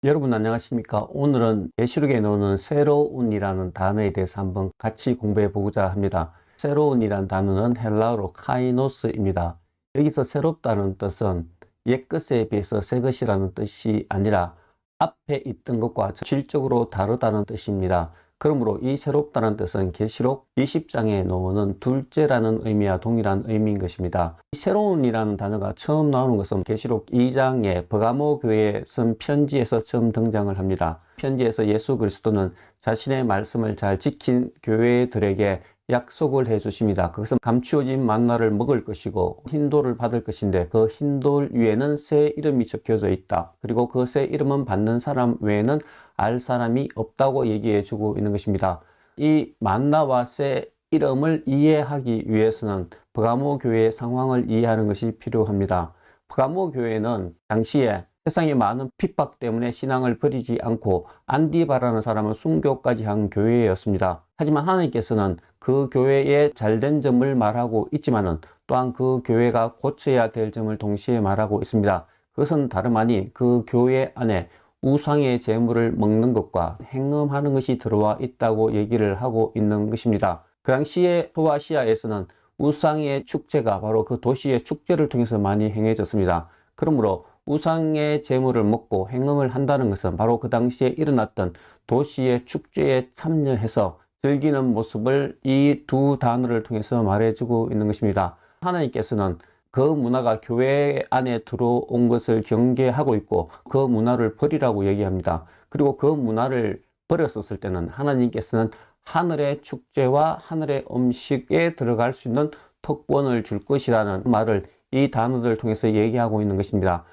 여러분 안녕하십니까? 오늘은 계시록에 나오는 새로운이라는 단어에 대해서 한번 같이 공부해 보고자 합니다. 새로운이라는 단어는 헬라어로 카이노스입니다. 여기서 새롭다는 뜻은 옛것에 비해서 새 것이라는 뜻이 아니라 앞에 있던 것과 질적으로 다르다는 뜻입니다. 그러므로 이 새롭다는 뜻은 계시록 20장에 나오는 둘째라는 의미와 동일한 의미인 것입니다. 이 새로운이라는 단어가 처음 나오는 것은 계시록 2장의 버가모 교회에 쓴 편지에서 처음 등장을 합니다. 편지에서 예수 그리스도는 자신의 말씀을 잘 지킨 교회들에게 약속을 해 주십니다. 그것은 감추어진 만나를 먹을 것이고 흰돌을 받을 것인데 그 흰돌 위에는 새 이름이 적혀져 있다. 그리고 그 새 이름은 받는 사람 외에는 알 사람이 없다고 얘기해 주고 있는 것입니다. 이 만나와 새 이름을 이해하기 위해서는 버가모 교회의 상황을 이해하는 것이 필요합니다. 버가모 교회는 당시에 세상의 많은 핍박 때문에 신앙을 버리지 않고 안디바라는 사람을 순교까지 한 교회였습니다. 하지만 하나님께서는 그 교회의 잘된 점을 말하고 있지만은 또한 그 교회가 고쳐야 될 점을 동시에 말하고 있습니다. 그것은 다름 아닌 그 교회 안에 우상의 재물을 먹는 것과 행음하는 것이 들어와 있다고 얘기를 하고 있는 것입니다. 그 당시에 소아시아에서는 우상의 축제가 바로 그 도시의 축제를 통해서 많이 행해졌습니다. 그러므로 우상의 재물을 먹고 행음을 한다는 것은 바로 그 당시에 일어났던 도시의 축제에 참여해서 즐기는 모습을 이 두 단어를 통해서 말해주고 있는 것입니다. 하나님께서는 그 문화가 교회 안에 들어온 것을 경계하고 있고 그 문화를 버리라고 얘기합니다. 그리고 그 문화를 버렸었을 때는 하나님께서는 하늘의 축제와 하늘의 음식에 들어갈 수 있는 특권을 줄 것이라는 말을 이 단어들을 통해서 얘기하고 있는 것입니다.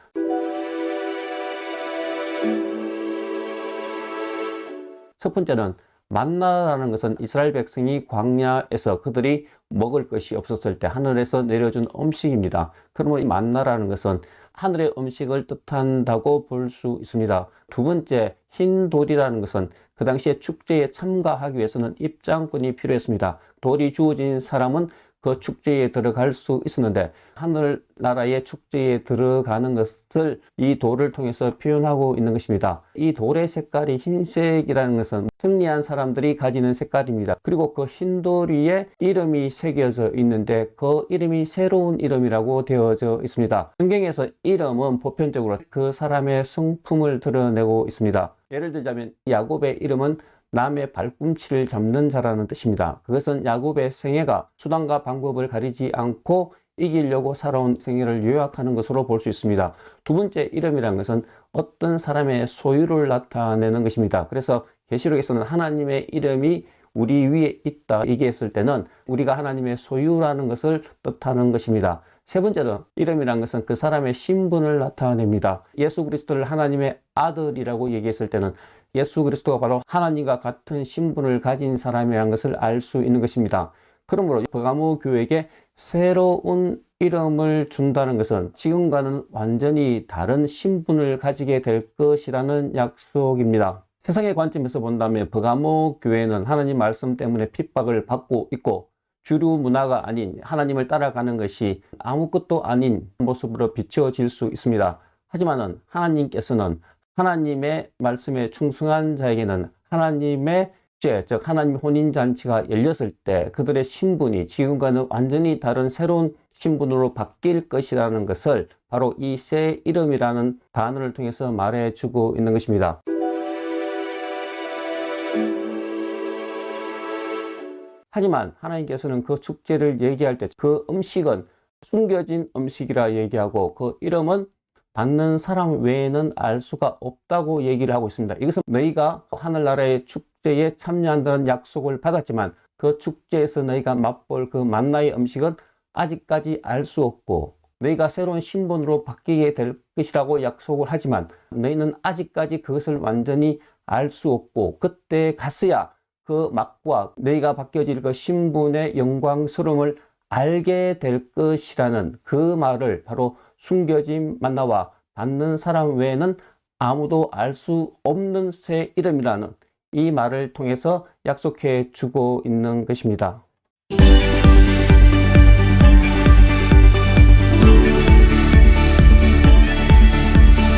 첫 번째는 만나라는 것은 이스라엘 백성이 광야에서 그들이 먹을 것이 없었을 때 하늘에서 내려준 음식입니다. 그러면 이 만나라는 것은 하늘의 음식을 뜻한다고 볼 수 있습니다. 두 번째, 흰 돌이라는 것은 그 당시에 축제에 참가하기 위해서는 입장권이 필요했습니다. 돌이 주어진 사람은 그 축제에 들어갈 수 있었는데 하늘나라의 축제에 들어가는 것을 이 돌을 통해서 표현하고 있는 것입니다. 이 돌의 색깔이 흰색이라는 것은 승리한 사람들이 가지는 색깔입니다. 그리고 그 흰 돌 위에 이름이 새겨져 있는데 그 이름이 새로운 이름이라고 되어져 있습니다. 성경에서 이름은 보편적으로 그 사람의 성품을 드러내고 있습니다. 예를 들자면 야곱의 이름은 남의 발꿈치를 잡는 자라는 뜻입니다. 그것은 야곱의 생애가 수단과 방법을 가리지 않고 이기려고 살아온 생애를 요약하는 것으로 볼 수 있습니다. 두 번째, 이름이라는 것은 어떤 사람의 소유를 나타내는 것입니다. 그래서 계시록에서는 하나님의 이름이 우리 위에 있다 얘기했을 때는 우리가 하나님의 소유라는 것을 뜻하는 것입니다. 세 번째로 이름이라는 것은 그 사람의 신분을 나타냅니다. 예수 그리스도를 하나님의 아들이라고 얘기했을 때는 예수 그리스도가 바로 하나님과 같은 신분을 가진 사람이라는 것을 알 수 있는 것입니다. 그러므로 버가모 교회에게 새로운 이름을 준다는 것은 지금과는 완전히 다른 신분을 가지게 될 것이라는 약속입니다. 세상의 관점에서 본다면 버가모 교회는 하나님 말씀 때문에 핍박을 받고 있고 주류 문화가 아닌 하나님을 따라가는 것이 아무것도 아닌 모습으로 비춰질 수 있습니다. 하지만은 하나님께서는 하나님의 말씀에 충성한 자에게는 하나님의 축제, 즉 하나님 혼인잔치가 열렸을 때 그들의 신분이 지금과는 완전히 다른 새로운 신분으로 바뀔 것이라는 것을 바로 이 새 이름이라는 단어를 통해서 말해주고 있는 것입니다. 하지만 하나님께서는 그 축제를 얘기할 때 그 음식은 숨겨진 음식이라 얘기하고 그 이름은 받는 사람 외에는 알 수가 없다고 얘기를 하고 있습니다. 이것은 너희가 하늘나라의 축제에 참여한다는 약속을 받았지만 그 축제에서 너희가 맛볼 그 만나의 음식은 아직까지 알 수 없고 너희가 새로운 신분으로 바뀌게 될 것이라고 약속을 하지만 너희는 아직까지 그것을 완전히 알 수 없고 그때 갔어야 그 맛과 너희가 바뀌어질 그 신분의 영광스러움을 알게 될 것이라는 그 말을 바로 숨겨진 만나와 받는 사람 외에는 아무도 알 수 없는 새 이름이라는 이 말을 통해서 약속해 주고 있는 것입니다.